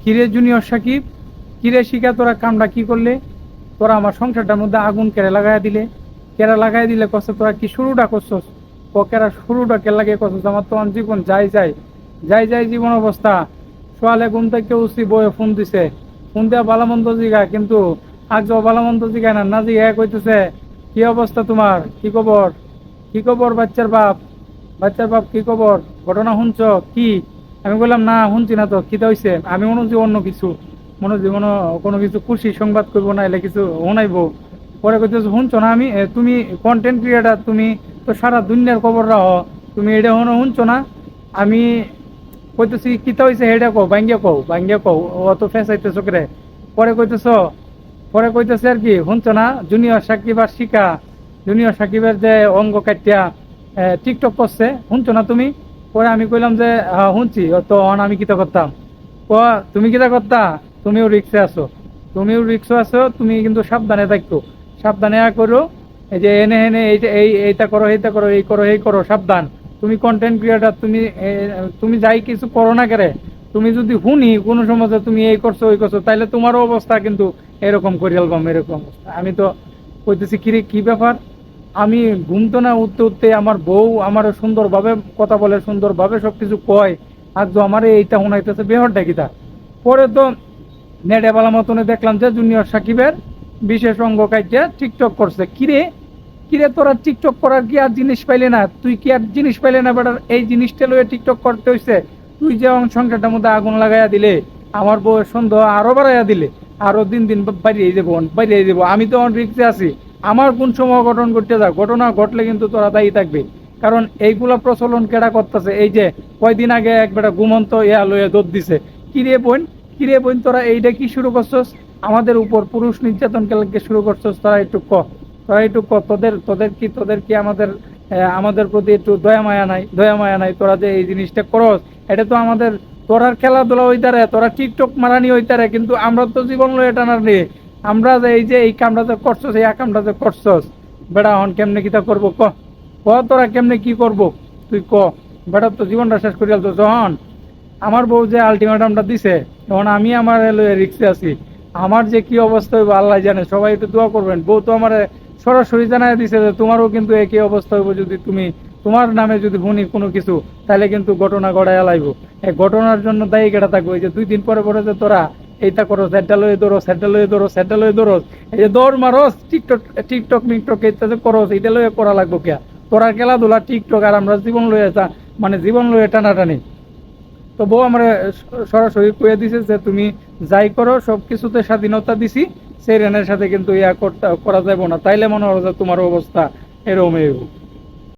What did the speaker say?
কিরে জুনিয়র সাকিব, কিরে শিখা তোরা কামটা কি করলে? তোরা আমার সংসারটার মধ্যে আগুন কেড়ে লাগাই দিলে। কেড়ে লাগাই দিলে কষ্ট তোরা কি শুরুটা করছস? ও কেরা শুরুটা কে লাগিয়ে করছস? আমার তো জীবন যাই যাই যাই যাই জীবন অবস্থা। সোয়ালে ঘুম থেকে উঠছি, বয়ে ফোন দিছে, ফোন দেওয়া বালামন্দ জিগা, কিন্তু আজ বালামন্দ জিগা না না জিগা কইতেছে কি অবস্থা তোমার, কি খবর, কি খবর বাচ্চার বাপ, বাচ্চার বাপ কি খবর, ঘটনা শুনছ কি? আমি বললাম না শুনছি না, তো খিদা হইছে। আমি মনে হচ্ছে অন্য কিছু, মনে হচ্ছে কোনো কিছু খুশি সংবাদ করবো না, এলে কিছু শোনাইবো। পরে কইতেছে শুনছো না আমি, তুমি কন্টেন্ট ক্রিয়েটার, তুমি তো সারা দুনিয়ার খবর রাখো, তুমি এটা শুনছো না? আমি কইতেছি কিতা হইছে হেডা কও, ভাঙ্গিয়া কও, অত ফেসাইতে চোখরে। পরে কইতেছ, পরে কইতেছে আর কি শুনছো না, জুনিয়র সাকিব আর শিকা, জুনিয়র সাকিবের যে অঙ্গ কাটিয়া টিকটক করছে, শুনছো না তুমি? পরে আমি কইলাম যে শুনছি। তো আমি কিতা করতাম? তুমি কিতা করতা? তুমিও রিক্সে আছো, তুমিও রিক্সে আছো, তুমি কিন্তু সাবধানে থাকো, সাবধানে করো। এই যে এনে এনে এইটা করো, এইটা করো, এই করো, এই করো, সাবধান। তুমি কন্টেন্ট ক্রিয়েটার, তুমি যাই কিছু করো না কেরে, তুমি যদি শুনি কোনো সময় যে তুমি এই করছো ওই করছো, তাইলে তোমারও অবস্থা কিন্তু এরকম করে আলবাম, এরকম অবস্থা। আমি তো কইতেছি কিরে কি ব্যাপার? আমি ঘুমতো না, উঠতে উঠতে আমার বউ আমার সুন্দরভাবে কথা বলে, সুন্দরভাবে সবকিছু কয়, আর তো আমার এইটা শোনাইতেছে বেহরটা কিতা। পরে তো নেটে বালা মতনে দেখলাম যে জুনিয়র সাকিবের বিশেষ অঙ্গ কাটিয়া টিকটক করছে। কিরে, কিরে তোরা টিকটক করার কি আর জিনিস পাইলে না? তুই কি আর জিনিস পাইলে না বেটার? এই জিনিসটা লয়ে টিকটক করতে হইছে। তুই যে সংসারটার মধ্যে আগুন লাগাইয়া দিলে, আমার বউয়ের সন্দেহ আরো বাড়াইয়া দিলে, আরো দিন দিন বাড়িয়ে যাবো, বাড়িয়ে যাবো। আমি তো অন রিক্সে আছি, আমার কোন সময় ঘটনা ঘটতে যা, ঘটনা ঘটলে কিন্তু তোরা দায়ী থাকবে। কারণ এইগুলা প্রচলন কেডা করতেছে? এই যে কয়দিন আগে এক বেটা ঘুমন্ত ইয়া লয়ে দৌড় দিছে। কিরে বোন, কিরে বোন, তোরা এইটা কি শুরু করছস? আমাদের উপর পুরুষ নির্যাতন কে শুরু করছস? তোরা একটু ক, তোরা একটু ক, তোদের কি আমাদের প্রতি একটু দয়া মায়া নাই? দয়া মায়া নাই? তোরা যে এই জিনিসটা করস, এটা তো আমাদের, তোরার খেলাধুলা হইতারে, তোরা টিকটক মারানি হইতারে, কিন্তু আমরা তো জীবন লয়ে টানার নিয়ে, আমরা যে এই যে এই কামটা যে করছস, এই কামটা যে করছস, বেড়া হন কেমনে কিতা করবো ক, ক তোরা কেমনে কি করবো তুই ক। বেটা তো জীবনটা শেষ করিয়াল তো। যখন আমার বউ যে আলটিমেটামটা দিছে, তখন আমি আমার রিক্সে আছি, আমার যে কি অবস্থা হইব আল্লাহ জানে। সবাই একটু দোয়া করবেন। বউ তো আমার সরাসরি জানাই দিছে যে তোমারও কিন্তু একই অবস্থা হইব, যদি তুমি তোমার নামে যদি শুনি কোনো কিছু, তাহলে কিন্তু ঘটনা গড়াইয়া লাইব। এই ঘটনার জন্য দায়ী কেটা থাকবো? এই যে 2 দিন পরে পরে যে তোরা এইটা করো, সেটা লয়ে ধরো, সেটা লয়ে ধরো, সেটা লয়ে ধরো, এই যে দৌড় মারস, টিকটক টিকটক মিকটক এইটা যে করস, এইটা লয়ে করা লাগবো কে? তোরা খেলাধুলা টিকটক, আর আমরা জীবন লয়ে মানে জীবন লয়ে টানাটানি। তো বউ আমার সরাসরি কয়ে দিছে যে তুমি যাই করো, সবকিছুতে স্বাধীনতা দিছি, সেই রেনের সাথে কিন্তু ইয়া করা যাবে না, তাইলে মনে হয় যে তোমার অবস্থা এরকম।